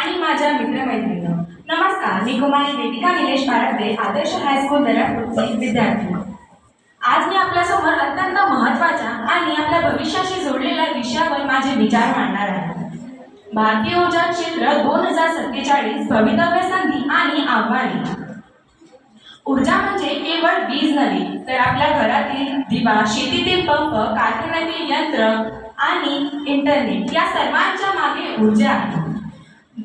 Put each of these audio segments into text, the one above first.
आणि माझ्या मित्रमैत्रिणी नमस्कार. मी कुमारी वेदिका निलेश बाळगडे, आदर्श हायस्कूल दर्यापूरचे विद्यार्थी. आज मी आपल्यासमोर अत्यंत महत्त्वाच्या आणि आपल्या भविष्याशी जोडलेल्या विषयावर माझे विचार मांडणार आहे. भारतीय ऊर्जा क्षेत्र 2047 भवितव्य संधी आणि आव्हाने. ऊर्जा म्हणजे केवळ वीज नव्हे, तर आपल्या घरातील दिवा, शेतीतील पंप, कारखान्यातील यंत्र आणि इंटरनेट या सर्वांच्या मागे ऊर्जा आहे.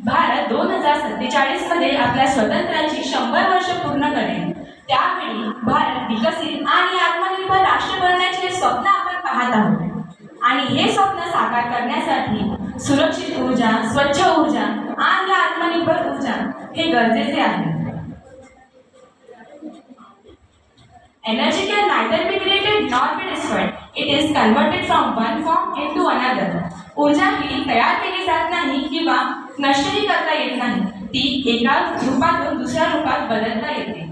भारत 2047 मध्ये आपल्या स्वातंत्र्याची 100 वर्ष पूर्ण करेल. त्यावेळी भारत विकसित आणि आत्मनिर्भर राष्ट्र बनण्याचे स्वप्न आपण पाहत आहोत. आणि हे स्वप्न साकार करण्यासाठी सुरक्षित ऊर्जा, स्वच्छ ऊर्जा आणि आत्मनिर्भर ऊर्जा हे गरजेचे आहे. Energy can neither be created nor be destroyed. It is converted from one form into another. ऊर्जा ही तयार केली जात नाही किंवा नष्टही करता येत नाही. ती एका रूपातून दुसऱ्या रूपात बदलता येते.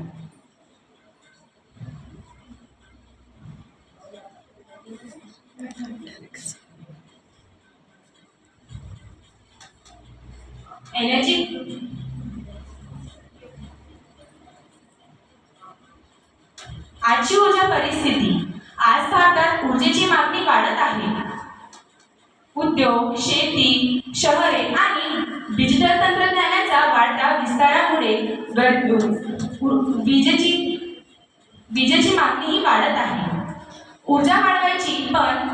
आजची ऊर्जा परिस्थिती. आज भारतात ऊर्जेची मागणी वाढत आहे. उद्योग, शेती, शहरे आणि डिजिटल तंत्रज्ञानाच्या वाढत्या विस्तारामुळे विजेची मागणीही वाढत आहे. ऊर्जा वाढवायची, पण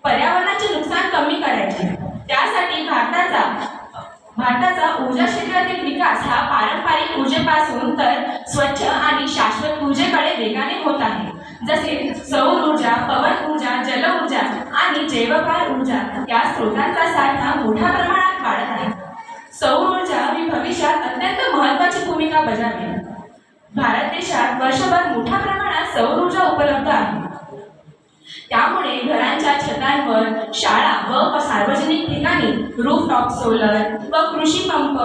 पर्यावरणाचे नुकसान कमी करायचे. त्यासाठी भारताचा ऊर्जा क्षेत्रातील विकास हा पारंपरिक ऊर्जेपासून तर स्वच्छ आणि शाश्वत ऊर्जेकडे वेगाने होत आहे. जसे सौर ऊर्जा, पवन ऊर्जा, जल ऊर्जा आणि जैवभार ऊर्जा या स्रोतांचा साठा मोठ्या प्रमाणात वाढत आहे. सौर ऊर्जा ही भविष्यात अत्यंत महत्त्वाची भूमिका बजावेल. भारत देशात वर्षभर मोठ्या प्रमाणात सौर ऊर्जा उपलब्ध आहे. त्यामुळे घरांच्या छतांवर, शाळा व सार्वजनिक ठिकाणी रूफटॉप सोलर व कृषी पंप,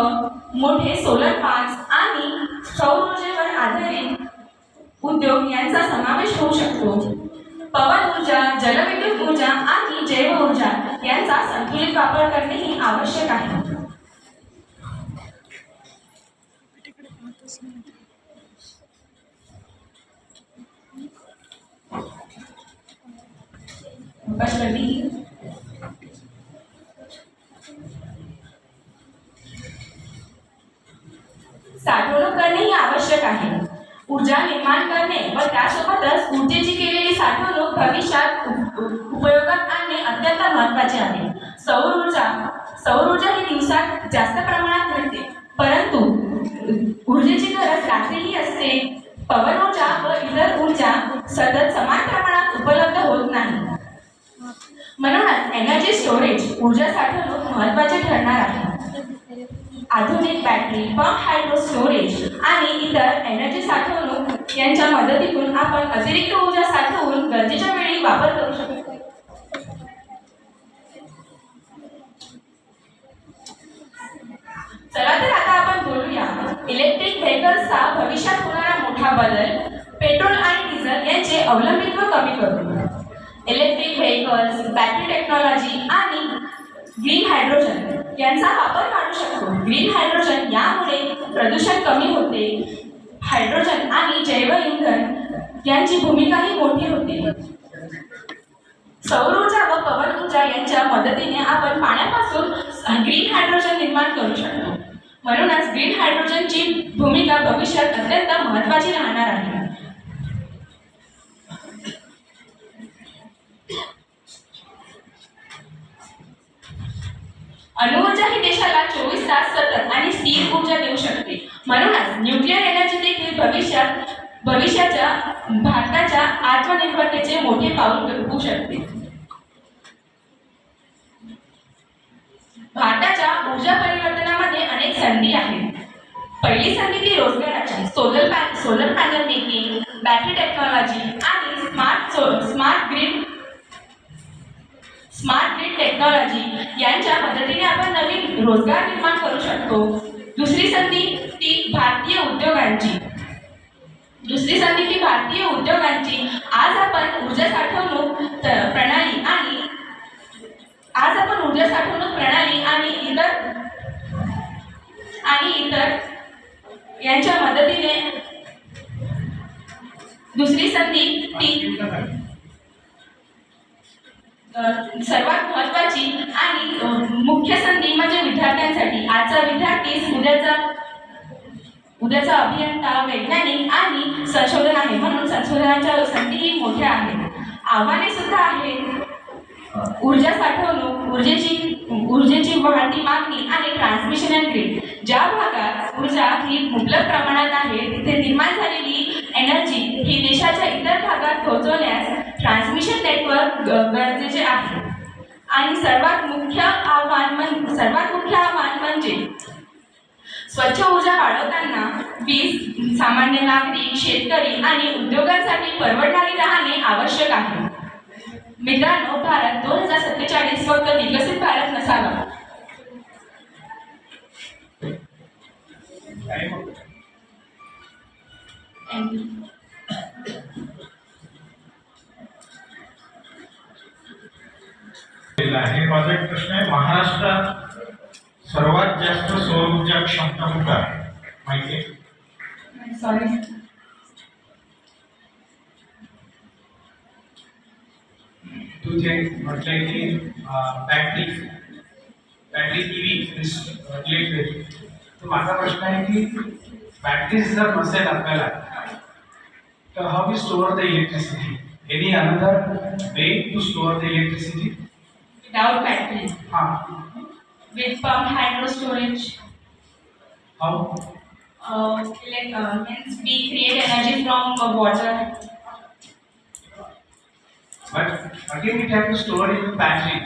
मोठे सोलर पार्क्स आणि सौर ऊर्जेवर आधारित उद्योग यांचा समावेश होऊ शकतो. पवन ऊर्जा, जलविद्युत ऊर्जा आणि जैव ऊर्जा यांचा संतुलित वापर करणे ही आवश्यक आहे. साठवणूक करणे ही आवश्यक आहे. ऊर्जा निर्माण करणे व त्यासोबतच ऊर्जेची केलेली साठवणूक भविष्यात उपयोगात आणणे अत्यंत महत्त्वाचे आहे. सौर ऊर्जा ही दिवसात जास्त प्रमाणात मिळते, परंतु ऊर्जेची गरज रात्रीही असते. पवन ऊर्जा व इतर ऊर्जा सतत समान प्रमाणात उपलब्ध होत नाही. म्हणूनच एनर्जी स्टोरेज ऊर्जा साठवणूक महत्त्वाचे ठरणार आहे. आधुनिक बॅटरी, पंप हायड्रो स्टोरेज आणि इतर एनर्जी साठवणूक यांच्या मदतीतून आपण अतिरिक्त ऊर्जा साठवून गरजेच्या वेळी वापर करू शकतो. चला तर आता आपण बोलूया इलेक्ट्रिक व्हेकल्सचा भविष्यात होणारा मोठा बदल. पेट्रोल आणि डिझेल यांचे अवलंबित्व कमी करू. इलेक्ट्रिक व्हेकल्स, बॅटरी टेक्नॉलॉजी आणि ग्रीन हायड्रोजन यांचा वापर वाढू शकतो. ग्रीन हायड्रोजन यामुळे प्रदूषण कमी होते. हायड्रोजन आणि जैव इंधन यांची भूमिकाही मोठी होते. सौर ऊर्जा व पवन ऊर्जा यांच्या मदतीने आपण पाण्यापासून ग्रीन हायड्रोजन निर्माण करू शकतो. म्हणूनच ग्रीन हायड्रोजनची भूमिका भविष्यात अत्यंत महत्त्वाची राहणार आहे. अणुऊर्जा ही देशाला 24 तास सतत आणि स्थिर ऊर्जा देऊ शकते. म्हणूनच न्यूक्लिअर एनर्जी देखील भविष्याच्या भारताच्या आत्मनिर्भरतेचे मोठे पाऊल होऊ शकते. भारताच्या ऊर्जा परिवर्तनामध्ये अनेक संधी आहेत. पहिली संधी ती रोजगाराची. Solar panel making, battery technology आणि स्मार्ट ग्रिड टेक्नॉलॉजी यांच्या मदतीने आपण नवीन रोजगार निर्माण करू शकतो. दुसरी संधी ती भारतीय उद्योगांची. आज आपण ऊर्जा साठवणूक प्रणाली आणि इतर आणि इतर यांच्या मदतीने दुसरी संधी ती सर्वात महत्त्वाची आणि मुख्य संधी म्हणजे विद्यार्थ्यांसाठी. आजचा विद्यार्थी उद्याचा अभियंता, वैज्ञानिक आणि संशोधन आहे, म्हणून संशोधनाच्या संधीही मोठ्या आहेत. आव्हाने सुद्धा आहेत. ऊर्जा साठवणूक, ऊर्जेची वाढती मागणी आणि ट्रान्समिशन अँड ग्रीड. ज्या भागात ऊर्जा ही मुबलक प्रमाणात आहे तिथे निर्माण झालेली एनर्जी ही देशाच्या इतर भागात पोहोचवण्यास ट्रान्समिशन नेटवर्क गरजेचे आहे. आणि सर्वात मुख्य आव्हान म्हणजे स्वच्छ ऊर्जा वाढवताना वीज सामान्य नागरिक, शेतकरी आणि उद्योगांसाठी परवडणारी राहणे आवश्यक आहे. मित्रांनो, भारत 2047 फक्त विकसित भारत नसावा. हे माझा एक प्रश्न आहे. महाराष्ट्रात सर्वात जास्त सौर ऊर्जा क्षमता कुठे आहे माहिती आहे? सॉरी, तू जे म्हटलंय की बॅटरी ईव्ही रिलेटेड, तर माझा प्रश्न आहे की बॅटरीज जर नसेल आपल्याला तर how we store the electricity? Any another way to store the electricity? Without battery, with pump hydro storage. How? Means we create energy from water. But again, it has to store in the battery.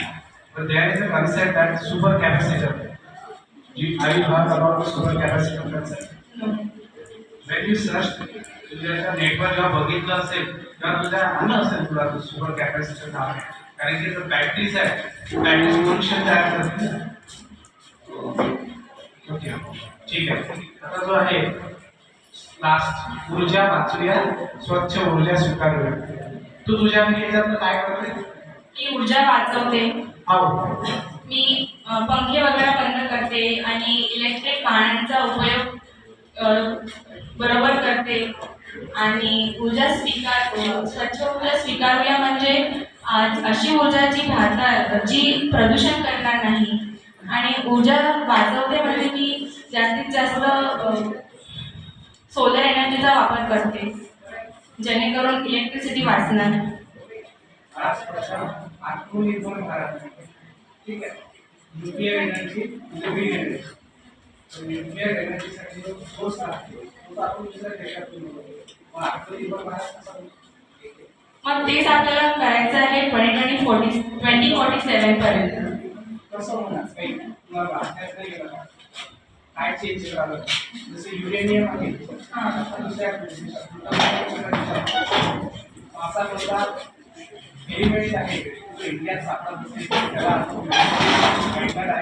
But there is a concept that super capacitor. Have you heard about the super capacitor concept? No. When you search, तुझ्या नेटवर जेव्हा बघितलं असेल तेव्हा तुला आलं असेल तुला सुपर कॅपॅसिटर नाव आहे. कारण की जर बॅटरीज आहे, बॅटरी पोल्युशन तयार करते. ओके, ठीक आहे. आता जो आहे लास्ट, ऊर्जा वाचूया, स्वच्छ ऊर्जा स्वीकारूया. तू तुझ्या याच्यातनं काय करते? मी ऊर्जा वाचवते. हो, मी पंखे वगैरे बंद करते आणि इलेक्ट्रिक वाहनांचा उपयोग बरोबर करते आणि स्वच्छ ऊर्जा स्वीकारूया म्हणजे अशी ऊर्जा जी प्रदूषण करणार नाही. आणि ऊर्जा वाचवते म्हणजे मी जास्तीत जास्त सोलर एनर्जीचा वापर करते जेणेकरून इलेक्ट्रिसिटी वाचणार. ठीक आहे. Nuclear energy, living energy. Nuclear एनर्जीसाठी जो सोर्स आहे तो आपण दुसऱ्या देशातून मग तेच आपल्याला करायचं आहे 2047 पर्यंत. कसं होणार? काही काय चेंज झालं? जसे युरेनियम आहे, दुसऱ्या असा कोणता एलिमेंट आहे जो इंडियात सापडत नसेल त्याला